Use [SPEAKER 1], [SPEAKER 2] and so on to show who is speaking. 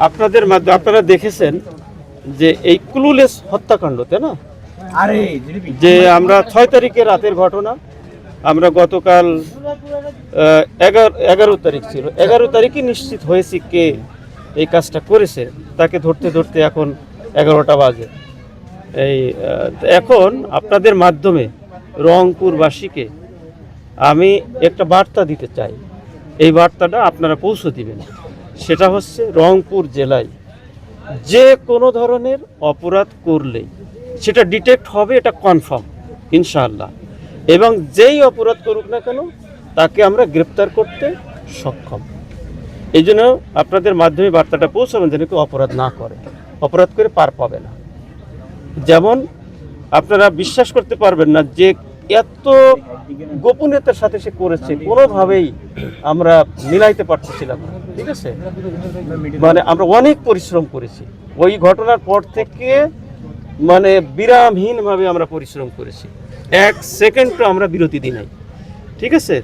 [SPEAKER 1] আপনাদের মাধ্যমে আপনারা দেখেছেন যে এই ক্লুলেস হত্যাকাণ্ড, তাই না? যে আমরা 6 তারিখে রাতের ঘটনা, আমরা গতকাল 11 তারিখ ছিল, 11 তারিখই নিশ্চিত হয়েছি কে এই কাজটা করেছে। তাকে ধরতে ধরতে এখন 11টা বাজে। এখন আপনাদের মাধ্যমে রংপুরবাসীকে আমি একটা বার্তা দিতে চাই। এই বার্তাটা আপনারা পৌঁছে দিবেন। সেটা হচ্ছে, রংপুর জেলায় যে কোনো ধরনের অপরাধ করলেই সেটা ডিটেক্ট হবে, এটা কনফার্ম ইনশাআল্লাহ। এবং যেই অপরাধ করুক না কেন তাকে আমরা গ্রেপ্তার করতে সক্ষম। এই জন্য আপনাদের মাধ্যমে বার্তাটা পৌঁছাবেন যেন কেউ অপরাধ না করে, অপরাধ করে পার পাবে না। যেমন আপনারা বিশ্বাস করতে পারবেন না যে এত গোপনীয়তার সাথে সে করেছে, কোনোভাবেই আমরা মিলাইতে পারতেছিলাম না। ঠিক আছে, মানে আমরা অনেক পরিশ্রম করেছি ওই ঘটনার পর থেকে, মানে বিরামহীনভাবে আমরা পরিশ্রম করেছি, 1 সেকেন্ডও আমরা বিরতি দিই নাই। ঠিক আছে।